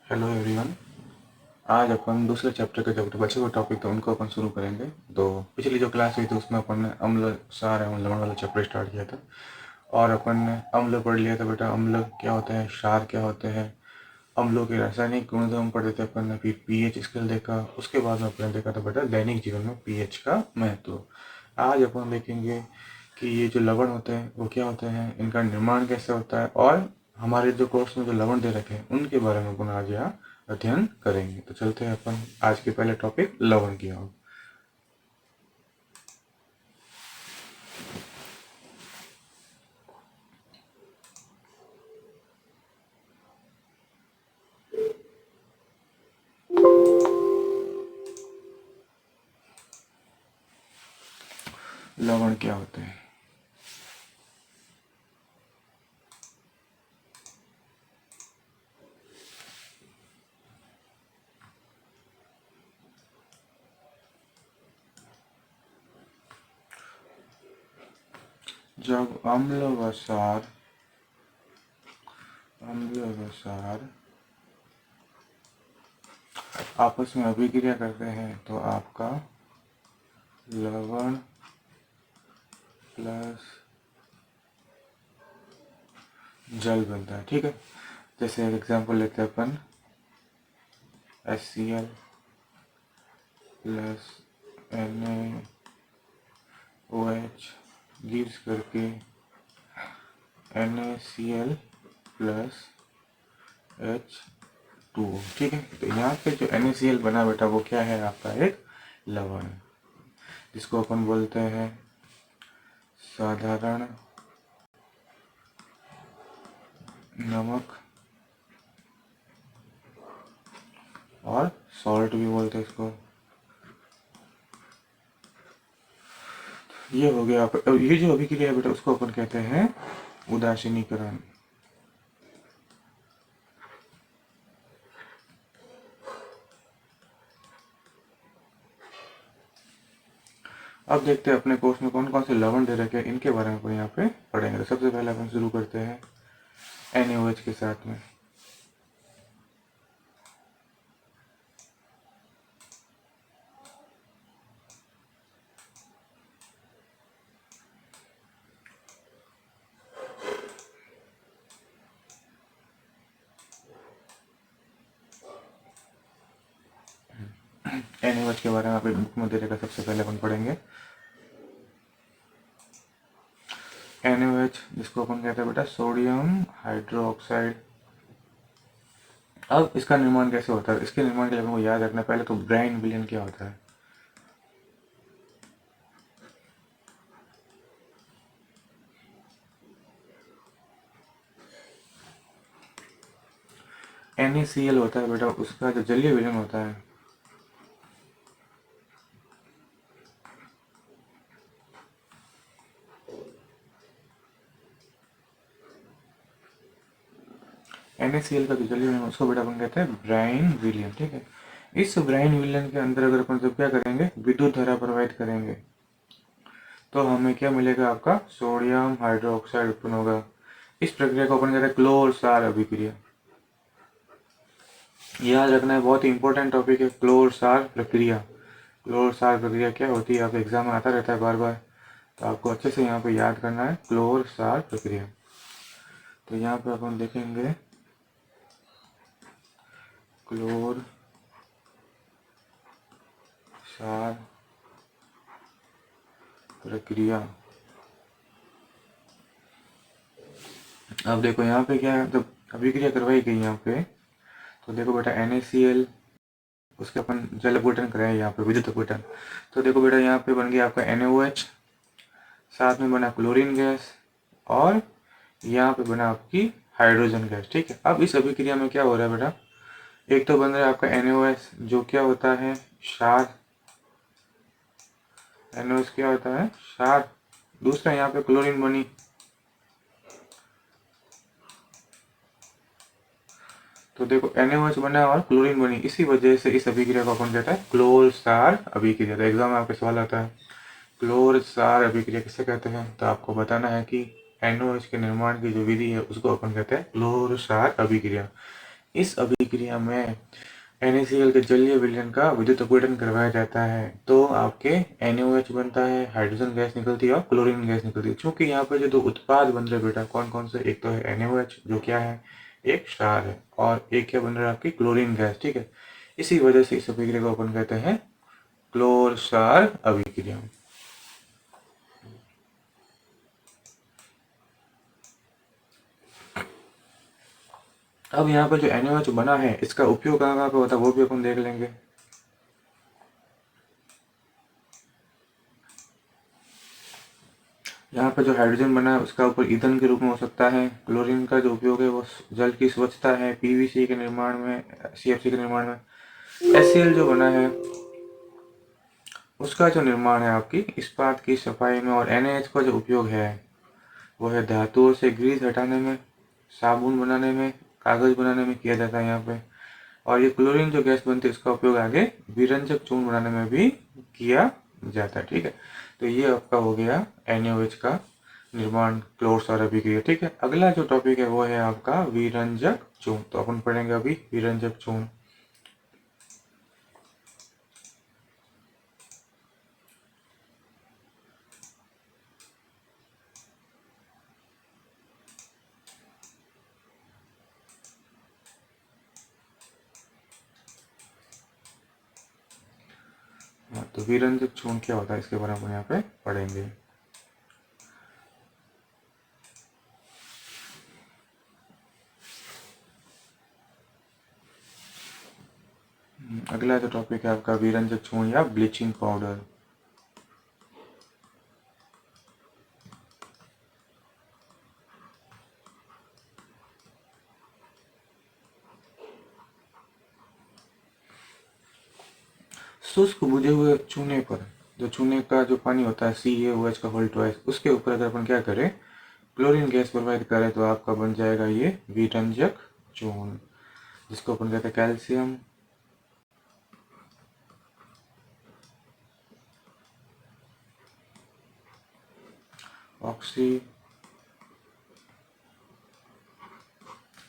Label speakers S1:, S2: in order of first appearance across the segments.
S1: Hello everyone. आज अपन दूसरे chapter के जो बचे हुए टॉपिक थे उनको अपन शुरू करेंगे। तो पिछली जो क्लास हुई थी उसमें अपन ने अम्ल सार एवं लवण वाला चैप्टर स्टार्ट किया था और अपन ने अम्ल पढ़ लिया था। बेटा अम्ल क्या होते हैं, क्षार क्या होते हैं, अम्लों के रासायनिक गुणधर्म पढ़े थे अपन ने, फिर पीएच स्केल देखा। उसके बाद में अपन ने देखा था बेटा दैनिक जीवन में पीएच का महत्व। आज अपन देखेंगे कि ये जो लवण होते हैं वो क्या होते हैं, इनका निर्माण कैसे होता है और हमारे जो कोर्स में जो लवण दे रखे हैं उनके बारे में अपन आज यहाँ अध्ययन करेंगे। तो चलते हैं अपन आज के पहले टॉपिक लवण की ओर। लवण क्या होते हैं? जब अम्ल व क्षार आपस में अभिक्रिया करते हैं तो आपका लवण प्लस जल बनता है। ठीक है, जैसे एक एग्जांपल लेते हैं अपन HCl प्लस NaOH गिव्स करके NaCl प्लस H2। ठीक है, तो यहाँ पे जो NaCl बना बेटा वो क्या है, आपका एक लवण, जिसको अपन बोलते हैं साधारण नमक और सॉल्ट भी बोलते हैं इसको। ये हो गया। ये जो अभिक्रिया है बेटा उसको अपन कहते हैं उदासीनीकरण। अब देखते हैं अपने कोर्स में कौन कौन से लवण दे रखे हैं, इनके बारे में अपन यहाँ पे पढ़ेंगे। तो सबसे पहले अपन शुरू करते हैं NaOH के साथ में। NaOH के बारे में आप बुक में दे रखा, सबसे पहले अपन पढ़ेंगे NaOH, जिसको अपन कहते हैं बेटा सोडियम हाइड्रोक्साइड। अब इसका निर्माण कैसे होता है, इसके निर्माण के लिए हमको याद रखना पहले तो ब्राइन विलयन क्या होता है। NaCl होता है बेटा, उसका जो जलीय विलयन होता है NaCl का जो जलीय विलयन उसको बेटा अपन कहते हैं ब्राइन विलयन। ठीक है, इस ब्राइन विलयन के अंदर अगर अपन जब क्या करेंगे, विद्युत धारा प्रवाहित करेंगे तो हमें क्या मिलेगा, आपका सोडियम हाइड्रोक्साइड उत्पन्न होगा। इस प्रक्रिया को अपन कहते हैं क्लोर क्षार अभिक्रिया। याद रखना है, बहुत ही इंपॉर्टेंट टॉपिक है क्लोर क्षार प्रक्रिया। क्लोर क्षार प्रक्रिया क्या होती है, आपके एग्जाम में आता रहता है बार बार, तो आपको अच्छे से यहाँ पे याद करना है क्लोर क्षार प्रक्रिया। तो यहाँ पे अपन देखेंगे क्लोर क्षार प्रक्रिया। अब देखो यहाँ पे क्या है, जब अभिक्रिया करवाई गई यहाँ पे, तो देखो बेटा NaCl, उसके अपन जल अपघटन कराए यहाँ पे विद्युत अपघटन। तो देखो बेटा यहाँ पे बन गया आपका NaOH, साथ में बना क्लोरीन गैस और यहाँ पे बना आपकी हाइड्रोजन गैस। ठीक है, अब इस अभिक्रिया में क्या हो रहा है बेटा, एक तो बन रहा है आपका NaOH जो क्या होता है क्षार। NaOH क्या होता है क्षार। दूसरा यहाँ पे क्लोरीन बनी, तो देखो NaOH बना और क्लोरीन बनी, इसी वजह से इस अभिक्रिया को अपन कहते हैं क्लोर क्षार अभिक्रिया। तो एग्जाम में आपके सवाल आता है क्लोर क्षार अभिक्रिया किसे कहते हैं, तो आपको बताना है कि NaOH के निर्माण की जो विधि है उसको अपन कहते हैं क्लोर क्षार अभिक्रिया। इस अभिक्रिया में NaCl के जलीय विलयन का विद्युत अपघटन करवाया जाता है तो आपके NaOH बनता है, हाइड्रोजन गैस निकलती है और क्लोरीन गैस निकलती है। चूंकि यहाँ पे जो दो उत्पाद बन रहे बेटा कौन कौन से, एक तो है NaOH जो क्या है एक स्टार है, और एक क्या बन रहा है आपकी क्लोरीन गैस, ठीक है। इसी वजह से इस अभिक्रिया को अपन कहते हैं क्लोर स्टार अभिक्रिया। अब यहाँ पर जो NaOH बना है इसका उपयोग कहाँ कहाँ पे होता है वो भी अपन देख लेंगे। यहाँ पे जो हाइड्रोजन बना है उसका ऊपर ईंधन के रूप में हो सकता है। क्लोरीन का जो उपयोग है वो जल की स्वच्छता है, PVC के निर्माण में, CFC के निर्माण में। HCl जो बना है उसका जो निर्माण है आपकी इस्पात की सफाई में, और NaH का जो उपयोग है वो है धातुओं से ग्रीस हटाने में, साबुन बनाने में, कागज बनाने में किया जाता है यहाँ पे। और ये क्लोरीन जो गैस बनती है इसका उपयोग आगे विरंजक चूर्ण बनाने में भी किया जाता है, ठीक है। तो ये आपका हो गया NaOH का निर्माण क्लोर स्टार अभिक्रिया, ठीक है। अगला जो टॉपिक है वो है आपका विरंजक चूर्ण। तो अपन पढ़ेंगे अभी विरंजक चूर्ण। हाँ, तो विरंजक चूर्ण क्या होता है इसके बारे में अपन यहाँ पे पढ़ेंगे। अगला जो टॉपिक है आपका विरंजक चूर्ण या ब्लीचिंग पाउडर। शुष्क बुझे हुए चूने पर, जो चूने का जो पानी होता है CaOH का होल ट्वाइस, उसके ऊपर अगर अपन क्या करें क्लोरीन गैस प्रोवाइड करें तो आपका बन जाएगा ये विरंजक चूर्ण, जिसको अपन कहते हैं calcium oxy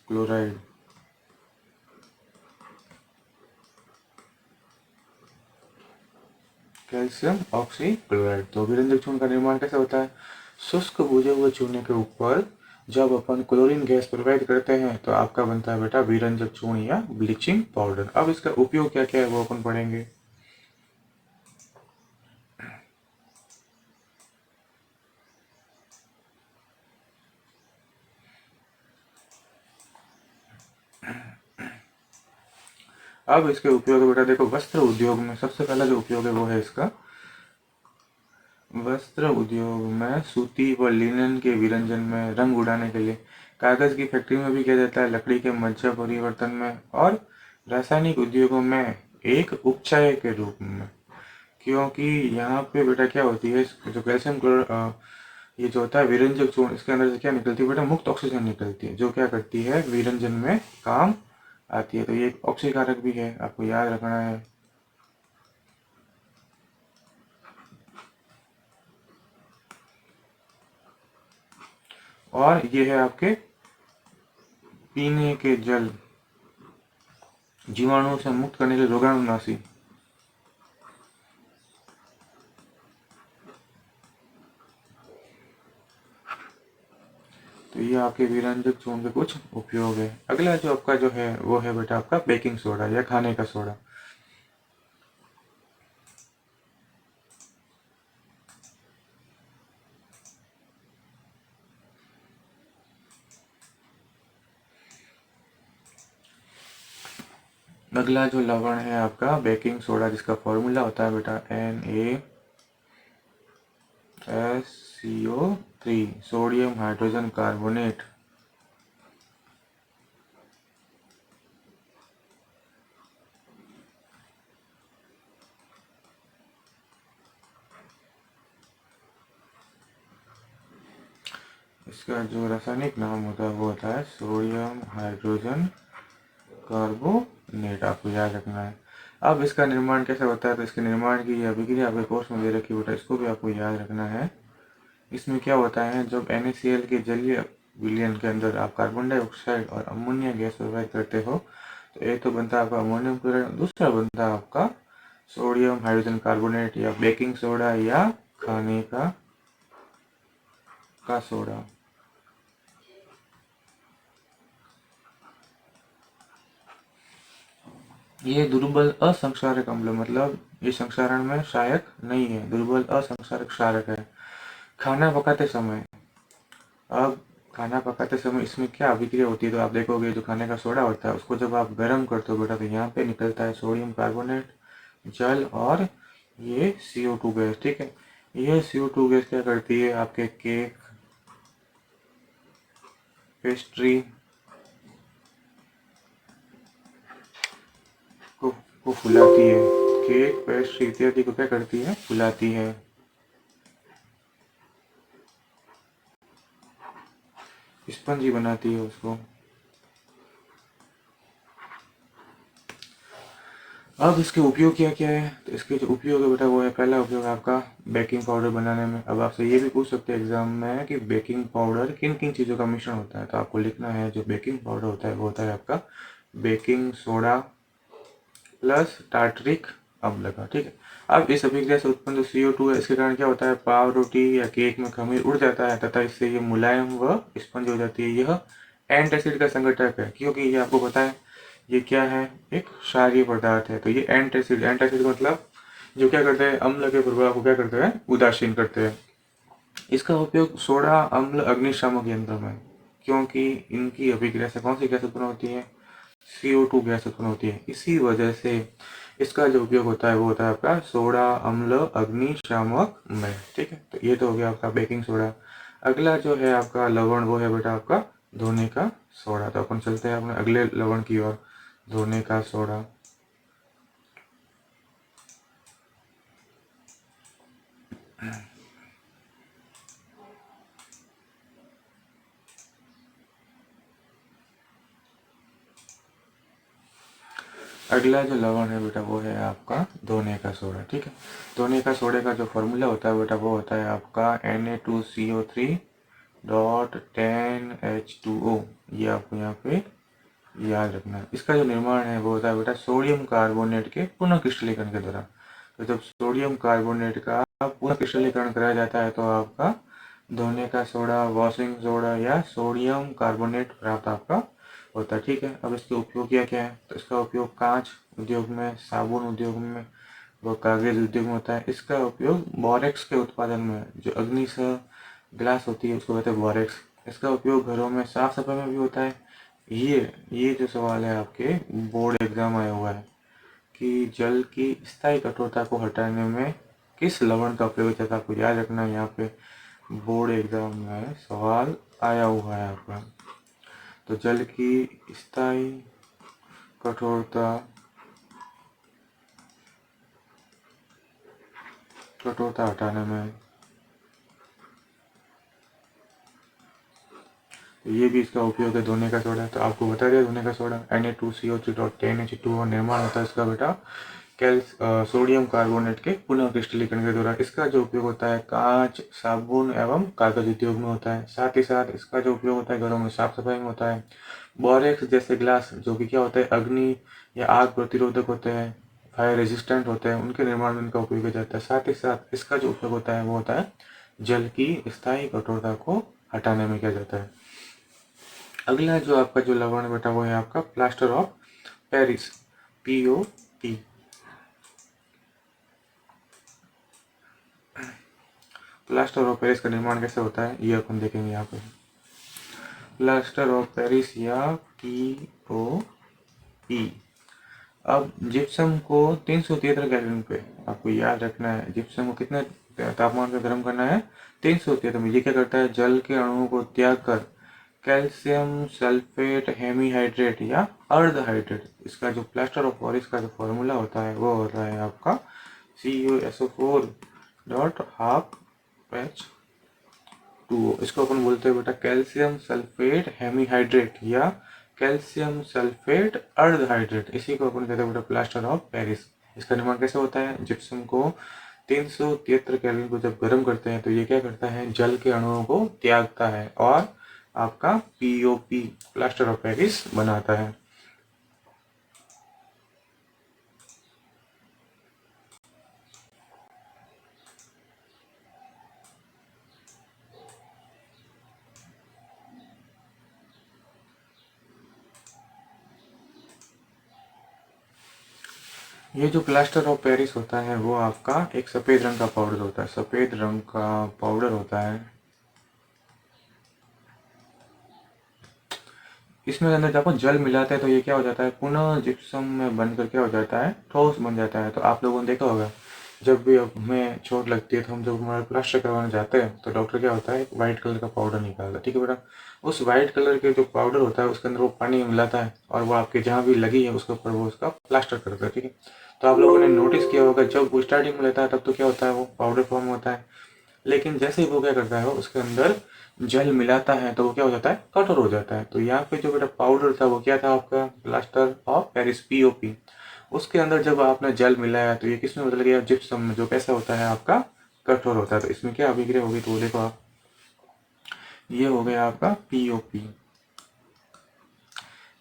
S1: chloride. Calcium oxy chloride. तो विरंजक चूर्ण का निर्माण कैसे होता है, शुष्क बुझे हुए चूने के ऊपर जब अपन क्लोरीन गैस प्रोवाइड करते हैं तो आपका बनता है बेटा विरंजक चूर्ण या ब्लीचिंग पाउडर। अब इसका उपयोग क्या क्या है वो अपन पढ़ेंगे। अब इसके उपयोग बेटा देखो, वस्त्र उद्योग में सबसे पहला जो उपयोग है वो है इसका, वस्त्र उद्योग में सूती व लिनन के विरंजन में, रंग उड़ाने के लिए, कागज की फैक्ट्री में भी किया जाता है, लकड़ी के मज्जा परिवर्तन में, और रासायनिक उद्योगों में एक उपचाय के रूप में। क्योंकि यहाँ पे बेटा क्या होती है, जो कैल्शियम क्लोर ये जो होता है विरंजक चूर्ण, इसके अंदर से क्या निकलती है बेटा, मुक्त ऑक्सीजन निकलती है जो क्या करती है विरंजन में काम आती है। तो ये एक ऑक्सीकारक भी है, आपको याद रखना है। और ये है आपके पीने के जल जीवाणुओं से मुक्त करने के लिए रोगाणुनाशी। तो ये आपके विरंजक चूर्ण के कुछ उपयोग है। अगला जो आपका जो है वो है बेटा आपका बेकिंग सोडा या खाने का सोडा। अगला जो लवण है आपका बेकिंग सोडा, जिसका फॉर्मूला होता है बेटा NaSCO3, सोडियम हाइड्रोजन कार्बोनेट। इसका जो रासायनिक नाम होता है वो होता है सोडियम हाइड्रोजन कार्बोनेट, आपको याद रखना है। अब इसका निर्माण कैसे होता है, तो इसके निर्माण की अभिक्रिया आपके कोर्स में दे रखी बेटा, इसको भी आपको याद रखना है। इसमें क्या होता है, जब NaCl के जलीय विलयन के अंदर आप कार्बन डाइऑक्साइड और अमोनिया गैस प्रोवाइड करते हो, तो एक तो बनता है आपका अमोनियम क्लोराइड, दूसरा बनता है आपका सोडियम हाइड्रोजन कार्बोनेट या बेकिंग सोडा या खाने का सोडा। ये दुर्बल असंक्षारक अम्ल, मतलब ये संक्षारण में सहायक नहीं है, दुर्बल असंक्षारक क्षारक है। खाना पकाते समय, अब खाना पकाते समय इसमें क्या अभिक्रिया होती है, तो आप देखोगे जो खाने का सोडा होता है उसको जब आप गर्म करते हो बेटा, तो यहाँ पे निकलता है सोडियम कार्बोनेट, जल और ये CO2 गैस। ठीक है, ये CO2 गैस क्या करती है, आपके केक, पेस्ट्री को फुलाती है। केक, पेस्ट्री इत्यादि को क्या करती है, फुलाती है। स्पंजी बनाती है उसको। अब इसके उपयोग क्या क्या है, तो इसके जो उपयोग है बेटा वो है, पहला उपयोग आपका बेकिंग पाउडर बनाने में। अब आपसे ये भी पूछ सकते हैं एग्जाम में कि बेकिंग पाउडर किन किन चीज़ों का मिश्रण होता है, तो आपको लिखना है जो बेकिंग पाउडर होता है वो होता है आपका बेकिंग सोडा प्लस टार्टरिक अम्ल का। ठीक है, अब इस अभिक्रिया से उत्पन्न जो CO2 है, इसके कारण क्या होता है, पाव, रोटी या केक में खमीर उड़ जाता है तथा इससे ये मुलायम व स्पंज हो जाती है। यह एंटासिड का संघटक है, क्योंकि ये आपको पता है ये क्या है, एक क्षारीय पदार्थ है। तो ये एंटासिड, एंटासिड मतलब जो क्या करते हैं, अम्ल के प्रभाव को क्या करते हैं, उदासीन करते हैं। इसका उपयोग सोडा अम्ल अग्निशामक यंत्र में, क्योंकि इनकी अभिक्रिया से कौन सी गैस उत्पन्न होती है, CO2 गैस उत्पन्न होती है। इसी वजह से इसका जो उपयोग होता है वो होता है आपका सोडा अम्ल अग्निशामक में। ठीक है, तो ये तो हो गया आपका बेकिंग सोडा। अगला जो है आपका लवण वो है बेटा आपका धोने का सोडा। तो अपन चलते हैं अपने अगले लवण की ओर, धोने का सोडा। अगला जो लवण है बेटा वो है आपका धोने का सोडा। ठीक है, धोने का सोडे का जो फॉर्मूला होता है बेटा वो होता है आपका Na2CO3.10H2O। ये आपको यहाँ पे याद रखना है। इसका जो निर्माण है वो होता है बेटा सोडियम कार्बोनेट के पुनः क्रिस्टलीकरण के द्वारा। तो जब सोडियम कार्बोनेट का पुनः क्रिस्टलीकरण कराया जाता है तो आपका धोने का सोडा, वॉशिंग सोडा या सोडियम कार्बोनेट प्राप्त आपका होता है। ठीक है, अब इसके उपयोग क्या क्या है, तो इसका उपयोग कांच उद्योग में, साबुन उद्योग में व कागज उद्योग में होता है। इसका उपयोग बोरेक्स के उत्पादन में, जो अग्नि से ग्लास होती है उसको कहते हैं बोरेक्स। इसका उपयोग घरों में साफ सफाई में भी होता है। ये जो सवाल है आपके बोर्ड एग्जाम आया हुआ है कि जल की स्थायी कठोरता को हटाने में किस लवण का उपयोग होता है, आपको याद रखना है। यहाँ पे बोर्ड एग्जाम में सवाल आया हुआ है आपका। तो जल की स्थायी कठोरता हटाने में, तो ये भी इसका उपयोग है धोने का सोडा। तो आपको बता दिया धोने का सोडा Na2CO3.10H2O निर्माण होता है इसका बेटा सोडियम कार्बोनेट के पुनः क्रिस्टलीकरण के द्वारा। इसका जो उपयोग होता है कांच, साबुन एवं कागज उद्योग में होता है। साथ ही साथ इसका जो उपयोग होता है घरों में साफ सफाई में होता है। बोरेक्स जैसे ग्लास जो कि क्या होता है, अग्नि या आग प्रतिरोधक होते हैं, फायर रेजिस्टेंट होते हैं, उनके निर्माण में इनका उपयोग किया जाता है। साथ ही साथ इसका जो उपयोग होता है वो होता है जल की स्थायी कठोरता को हटाने में किया जाता है। अगला जो आपका जो लवण बेटा वो है आपका plaster of Paris, POP। Plaster of Paris का निर्माण कैसे होता है ये अपन देखेंगे यहाँ पे। प्लास्टर ऑफ पेरिस या POP। अब जिप्सम को 373 केल्विन पे आपको याद रखना है, जिप्सम को कितने तापमान पे गर्म करना है, 373 में। ये क्या करता है, जल के अणुओं को त्याग कर कैल्शियम सल्फेट हेमीहाइड्रेट या अर्ध हाइड्रेट, इसका जो प्लास्टर ऑफ पेरिस का जो फॉर्मूला होता है वो होता है आपका CuSO4.12H2O। इसको अपन बोलते हैं बेटा कैल्शियम सल्फेट हेमीहाइड्रेट या कैल्शियम सल्फेट अर्धहाइड्रेट, इसी को अपन कहते हैं बेटा प्लास्टर ऑफ पेरिस। इसका निर्माण कैसे होता है, जिप्सम को 373 केल्विन को जब गर्म करते हैं तो ये क्या करता है, जल के अणुओं को त्यागता है और आपका पीओपी प्लास्टर ऑफ पेरिस बनाता है। ये जो प्लास्टर ऑफ पेरिस होता है वो आपका एक सफ़ेद रंग का पाउडर होता है, सफ़ेद रंग का पाउडर होता है। इसमें अंदर जब अपन जल मिलाते हैं तो ये क्या हो जाता है, पुनः जिप्सम में बनकर क्या हो जाता है, ठोस बन जाता है। तो आप लोगों ने देखा होगा जब भी अब हमें चोट लगती है तो हम जब हमारा प्लास्टर करवाने जाते हैं तो डॉक्टर क्या होता है, वाइट कलर का पाउडर निकालता है। ठीक है बेटा, उस वाइट कलर के जो पाउडर होता है उसके अंदर वो पानी मिलाता है और वो आपके जहाँ भी लगी है उसके ऊपर वो उसका प्लास्टर करता है। ठीक है, तो आप लोगों ने नोटिस किया होगा जब वो स्टार्टिंग में लेता है तब तो क्या होता है, वो पाउडर फॉर्म होता है, लेकिन जैसे ही वो क्या करता है, वो उसके अंदर जल मिलाता है तो वो क्या हो जाता है, कठोर हो जाता है। तो यहाँ पे जो बेटा पाउडर था वो क्या था, आपका प्लास्टर ऑफ पेरिस पीओपी। उसके अंदर जब आपने जल मिलाया तो ये किस में बदल गया, जिप्सम में, जो कैसा होता है आपका, कठोर होता है। तो इसमें क्या अभिक्रिया होगी, तो देखो आप, ये हो गया आपका पीओपी।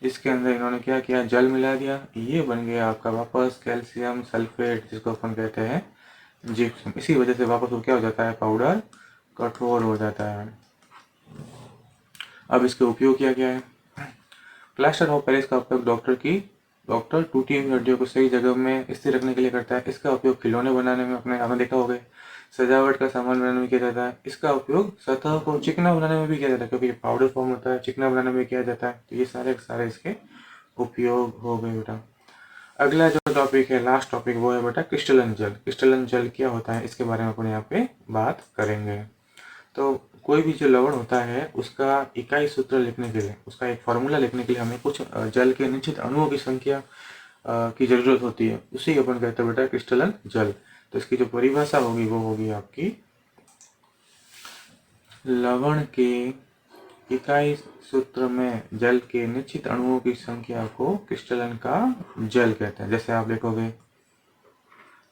S1: इसके अंदर इन्होंने क्या किया, जल मिला दिया, ये बन गया आपका वापस कैल्शियम सल्फेट, जिसको अपन कहते हैं जिप्सम। इसी वजह से वापस वो क्या हो जाता है, पाउडर कठोर हो जाता है। अब इसके उपयोग क्या क्या है। प्लास्टर ऑफ पेरिस का उपयोग डॉक्टर टूटी हुई हड्डियों को सही जगह में स्थिर रखने के लिए करता है। इसका उपयोग खिलौने बनाने में, अपने आपने देखा होगा, सजावट का सामान बनाने में किया जाता है। इसका उपयोग सतह को चिकना बनाने में भी किया जाता है, क्योंकि पाउडर फॉर्म होता है, चिकना बनाने में किया जाता है। तो ये सारे सारे इसके उपयोग हो गए बेटा। अगला जो टॉपिक है, लास्ट टॉपिक, वो है बेटा क्रिस्टलन जल। क्रिस्टलन जल क्या होता है, इसके बारे में अपन यहाँ पे बात करेंगे। तो कोई भी जो लवण होता है उसका इकाई सूत्र लिखने के लिए, उसका एक फॉर्मूला लिखने के लिए हमें कुछ जल के निश्चित अणुओं की संख्या की जरूरत होती है, उसी अपन कहते हैं बेटा क्रिस्टलन जल। तो इसकी जो परिभाषा होगी वो होगी आपकी, लवण के इकाई सूत्र में जल के निश्चित अणुओं की संख्या को क्रिस्टलन का जल कहते हैं। जैसे आप देखोगे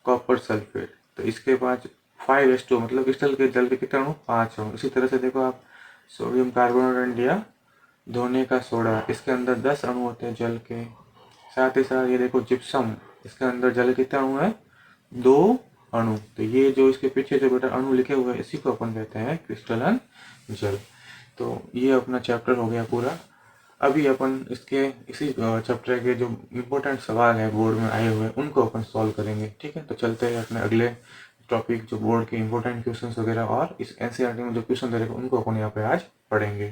S1: कॉपर सल्फेट, तो इसके पास 5s2, मतलब क्रिस्टल के जल के कितने अणु, 5 अणु। इसी तरह से देखो आप सोडियम कार्बोनेट या धोने का सोडा, इसके अंदर 10 अणु होते हैं जल के। साथ ही साथ ये देखो जिप्सम, इसके अंदर जल कितने अणु है, 2 अणु। तो ये जो इसके पीछे जो बेटा अणु लिखे हुए हैं इसी को अपन कहते हैं क्रिस्टलन जल। तो ये अपना चैप्टर हो गया पूरा। अभी अपन इसके इसी चैप्टर के जो इम्पोर्टेंट सवाल है बोर्ड में आए हुए उनको अपन सॉल्व करेंगे। ठीक है, तो चलते हैं अपने अगले टॉपिक, जो बोर्ड के इम्पोर्टेंट क्वेश्चंस वगैरह और इस एनसीईआरटी में जो क्वेश्चन दे रहे हैं उनको अपन यहाँ पे आज पढ़ेंगे।